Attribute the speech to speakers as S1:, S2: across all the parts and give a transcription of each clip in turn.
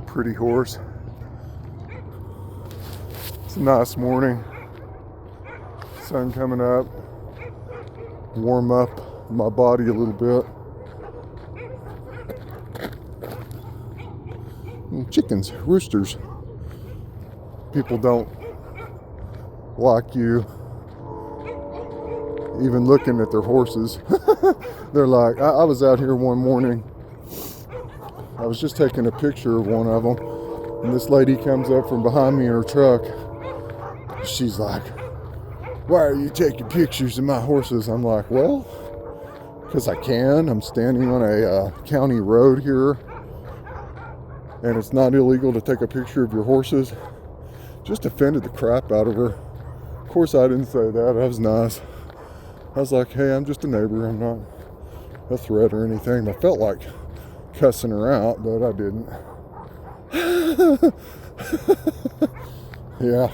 S1: Pretty horse. It's a nice morning. Sun coming up. Warm up my body a little bit. And chickens, roosters. People don't like you even looking at their horses. They're like, I was out here one morning. I was just taking a picture of one of them, and this lady comes up from behind me in her truck. She's like, "Why are you taking pictures of my horses?" I'm like, "Well, because I can. I'm standing on a county road here, and it's not illegal to take a picture of your horses." Just offended the crap out of her. Of course, I didn't say that. That was nice. I was like, "Hey, I'm just a neighbor. I'm not a threat or anything." I felt like cussing her out, but I didn't. Yeah.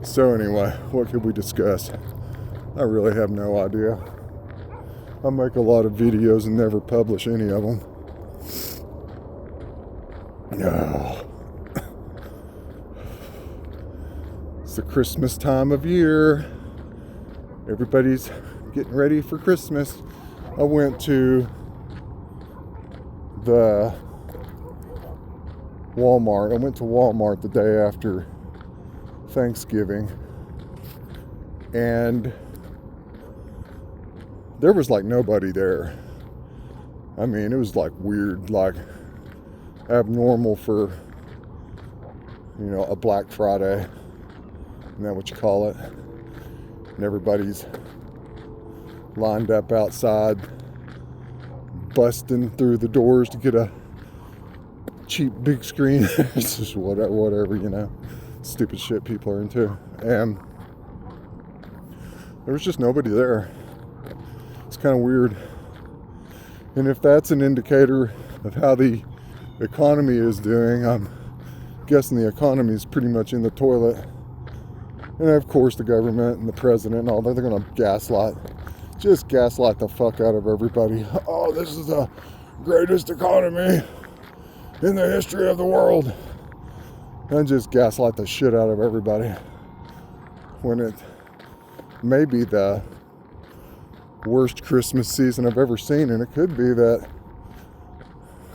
S1: So anyway, what could we discuss? I really have no idea. I make a lot of videos and never publish any of them. No. It's the Christmas time of year. Everybody's getting ready for Christmas. I went to the Walmart. I went to Walmart the day after Thanksgiving, and there was like nobody there. I mean, it was like weird, like abnormal for, you know, a Black Friday. Isn't that what you call it? And everybody's lined up outside, busting through the doors to get a cheap big screen. It's just whatever, you know, stupid shit people are into. And there was just nobody there. It's kind of weird. And if that's an indicator of how the economy is doing, I'm guessing the economy is pretty much in the toilet. And of course the government and the president and all that, they're gonna gaslight the fuck out of everybody. "Oh, this is the greatest economy in the history of the world." And just gaslight the shit out of everybody, when it may be the worst Christmas season I've ever seen. And it could be that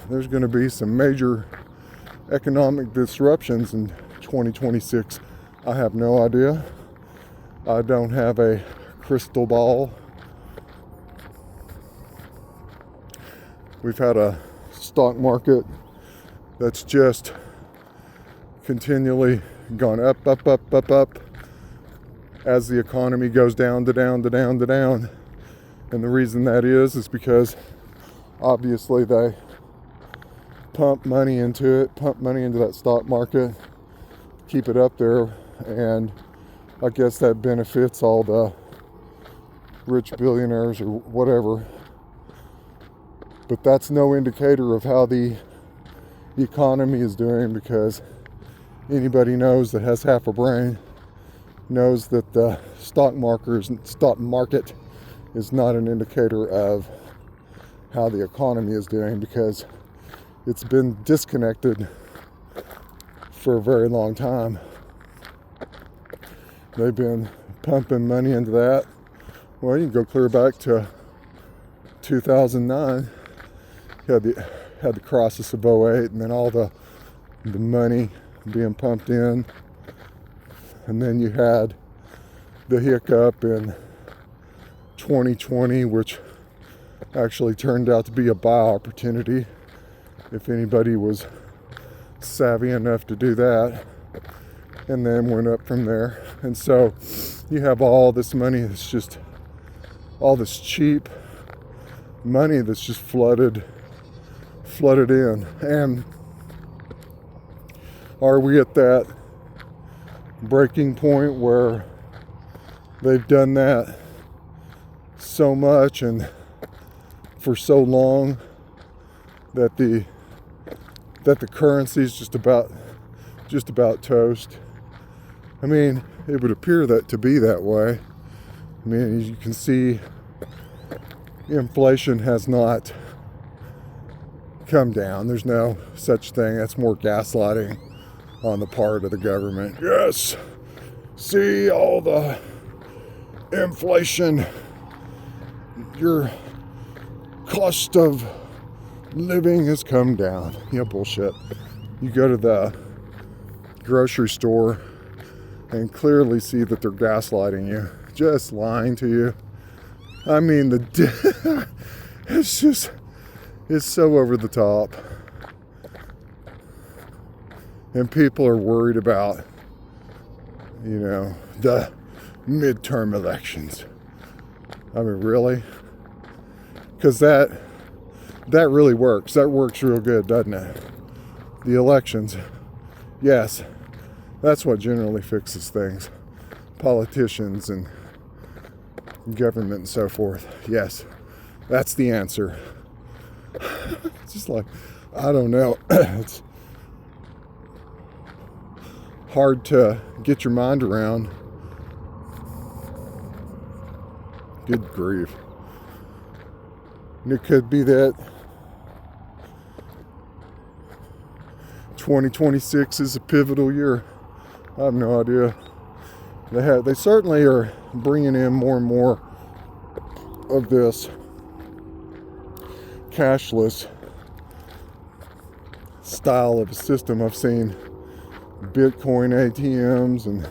S1: there's going to be some major economic disruptions in 2026. I have no idea. I don't have a crystal ball. We've had a stock market that's just continually gone up as the economy goes down to down to down to down. And the reason that is because obviously they pump money into that stock market, keep it up there, and I guess that benefits all the rich billionaires or whatever. But that's no indicator of how the economy is doing, because anybody knows that has half a brain knows that the stock market is not an indicator of how the economy is doing, because it's been disconnected for a very long time. They've been pumping money into that. Well, you can go clear back to 2009. You had the crisis of 2008, and then all the money being pumped in. And then you had the hiccup in 2020, which actually turned out to be a buy opportunity, if anybody was savvy enough to do that, and then went up from there. And so you have all this money that's just, all this cheap money that's just flooded in. And are we at that breaking point where they've done that so much and for so long that the currency is just about toast? I mean, it would appear that to be that way. I mean, as you can see, inflation has not come down. There's no such thing. That's more gaslighting on the part of the government. Yes, see all the inflation, your cost of living has come down. Yeah, bullshit. You go to the grocery store and clearly see that they're gaslighting you, just lying to you. I mean, it's so over the top. And people are worried about, the midterm elections. I mean, really? Because that really works. That works real good, doesn't it? The elections. Yes, that's what generally fixes things. Politicians and government and so forth. Yes, that's the answer. It's just like, I don't know. It's hard to get your mind around. Good grief. And it could be that 2026 is a pivotal year. I have no idea. They certainly are bringing in more and more of this cashless style of a system. I've seen Bitcoin ATMs, and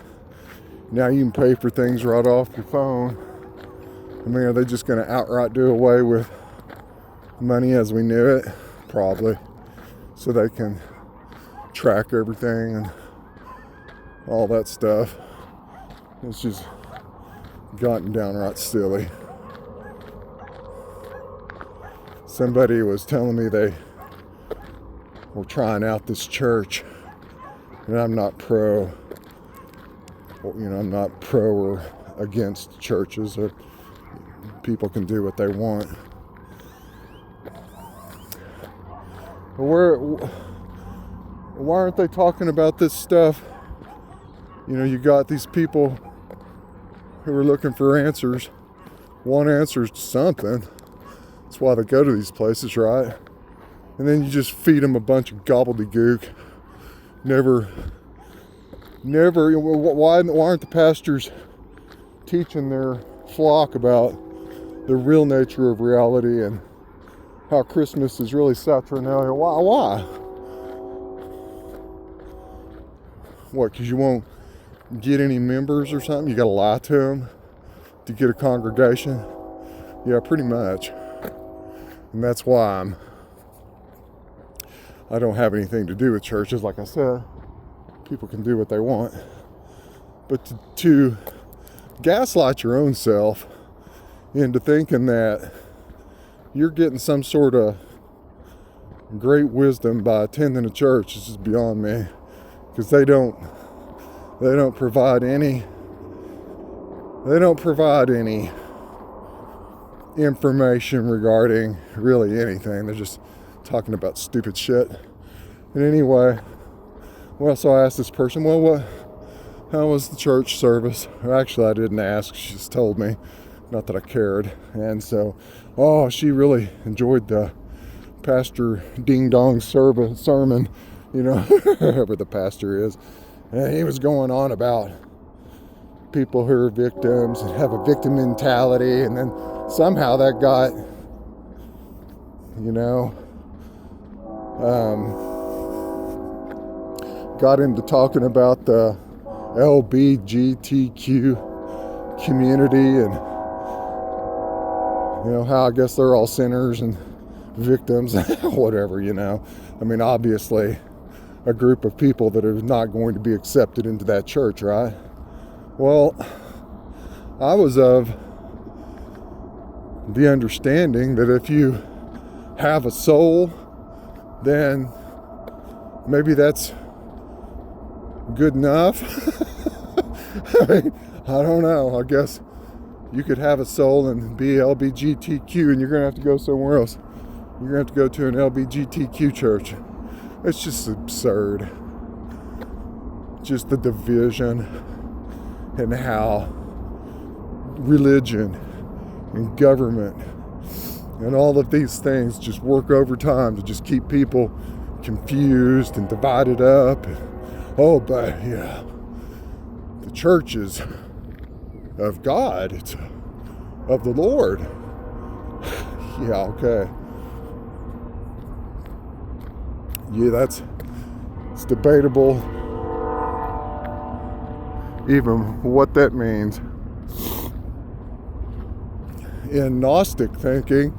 S1: now you can pay for things right off your phone. I mean, are they just going to outright do away with money as we knew it? Probably. So they can track everything and all that stuff. It's just gotten downright silly. Somebody was telling me they were trying out this church, and I'm not pro, I'm not pro or against churches. Or people can do what they want. But why aren't they talking about this stuff? You got these people who are looking for answers, want answers to something. That's why they go to these places, right? And then you just feed them a bunch of gobbledygook. Why aren't the pastors teaching their flock about the real nature of reality and how Christmas is really Saturnalia? Why? What, because you won't get any members or something? You got to lie to them to get a congregation? Yeah, pretty much. And that's why I don't have anything to do with churches. Like I said, people can do what they want. But to gaslight your own self into thinking that you're getting some sort of great wisdom by attending a church is just beyond me. Because they don't provide any information regarding really anything. They're just talking about stupid shit. And anyway, so I asked this person, how was the church service? Actually, I didn't ask. She just told me. Not that I cared. And so, she really enjoyed the Pastor Ding Dong sermon, whoever the pastor is. And he was going on about people who are victims and have a victim mentality. And then somehow that got, got into talking about the LGBTQ community and, how I guess they're all sinners and victims, whatever, I mean, obviously a group of people that are not going to be accepted into that church, right? Well, I was of the understanding that if you have a soul, then maybe that's good enough. I mean, I don't know. I guess you could have a soul and be LGBTQ, and you're going to have to go somewhere else. You're going to have to go to an LGBTQ church. It's just absurd. Just the division and how religion and government And all of these things just work overtime to just keep people confused and divided up. Oh, but yeah, the church is of God. It's of the Lord. Yeah, okay. Yeah, it's debatable even what that means. In Gnostic thinking,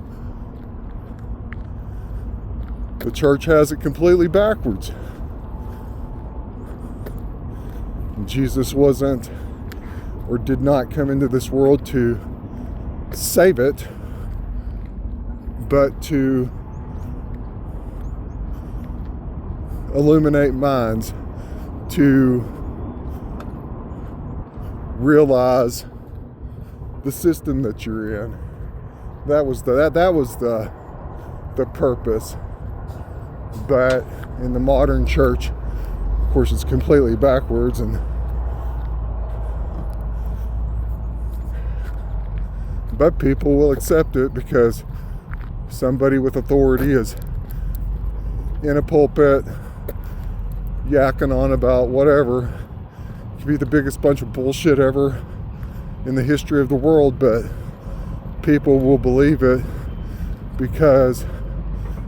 S1: the church has it completely backwards. Jesus wasn't or did not come into this world to save it, but to illuminate minds, to realize the system that you're in. That was the purpose. But in the modern church, of course, it's completely backwards, but people will accept it because somebody with authority is in a pulpit yakking on about whatever. It could be the biggest bunch of bullshit ever in the history of the world, but people will believe it because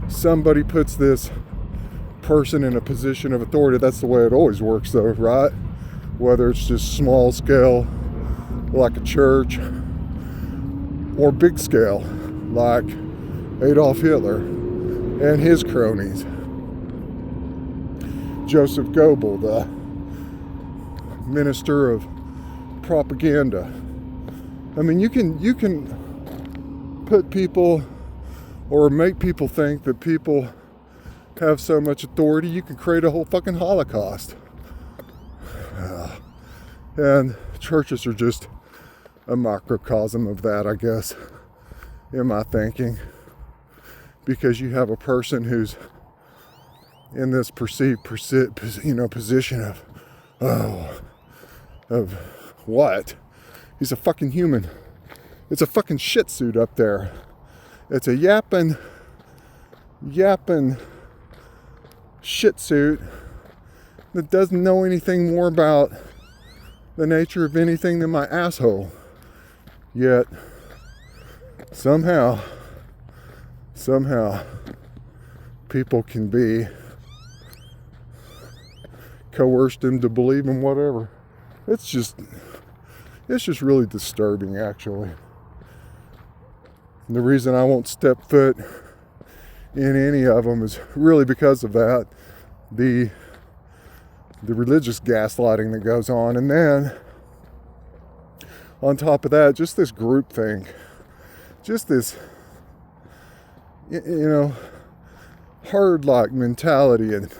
S1: somebody puts this person in a position of authority. That's the way it always works, though, right? Whether it's just small scale, like a church, or big scale, like Adolf Hitler and his cronies. Joseph Goebbels, the minister of propaganda. I mean, you can put people or make people think that people have so much authority, you can create a whole fucking Holocaust. And churches are just a microcosm of that, I guess, in my thinking. Because you have a person who's in this perceived position of what? He's a fucking human. It's a fucking shit suit up there. It's a yapping shit suit that doesn't know anything more about the nature of anything than my asshole. Yet, somehow, people can be coerced into believing whatever. It's just really disturbing, actually. And the reason I won't step foot in any of them is really because of that. The religious gaslighting that goes on. And then, on top of that, just this groupthink. Just this, herd-like mentality and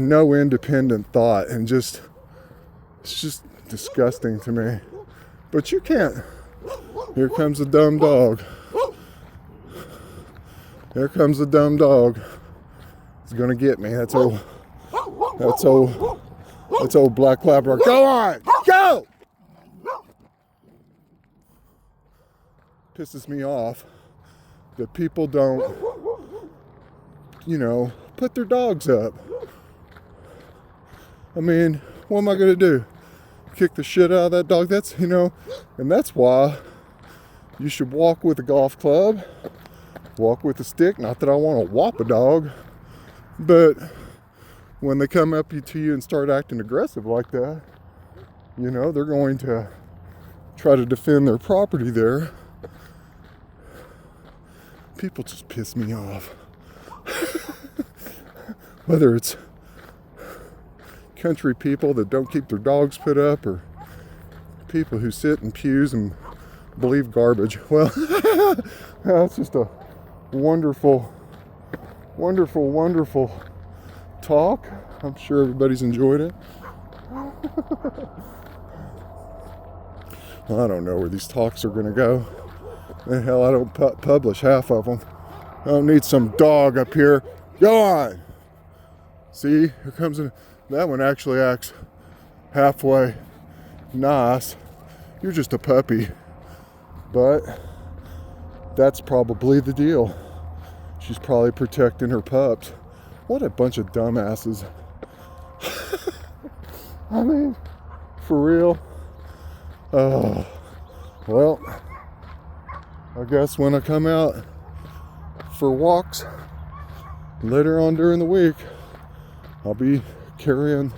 S1: no independent thought. And it's just disgusting to me. But you can't. Here comes a dumb dog. Here comes a dumb dog. He's gonna get me. That's old black Labrador. Go on! Go! Pisses me off that people don't, put their dogs up. I mean, what am I gonna do? Kick the shit out of that dog? That's, and that's why you should walk with a golf club, walk with a stick. Not that I want to whop a dog, but when they come up to you and start acting aggressive like that, they're going to try to defend their property there. People just piss me off. Whether it's country people that don't keep their dogs put up or people who sit in pews and believe garbage. Well, that's just a wonderful talk. I'm sure everybody's enjoyed it. Well, I don't know where these talks are going to go. The hell, I don't publish half of them. I don't need some dog up here. Go on. See, here comes that one actually acts halfway nice. You're just a puppy. But that's probably the deal. She's probably protecting her pups. What a bunch of dumbasses. I mean, for real. Well, I guess when I come out for walks later on during the week, I'll be carrying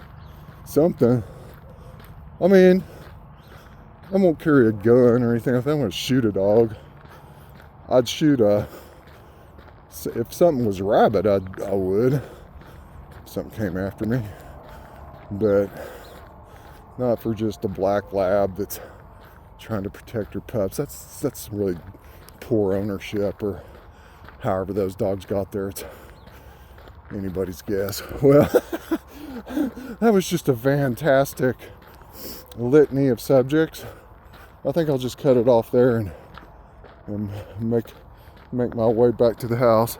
S1: something. I mean, I won't carry a gun or anything. If I'm going to shoot a dog, I'd shoot if something was a rabbit, I would. If something came after me. But not for just a black lab that's trying to protect her pups. That's really poor ownership, or however those dogs got there. It's anybody's guess. Well, that was just a fantastic litany of subjects. I think I'll just cut it off there and make my way back to the house.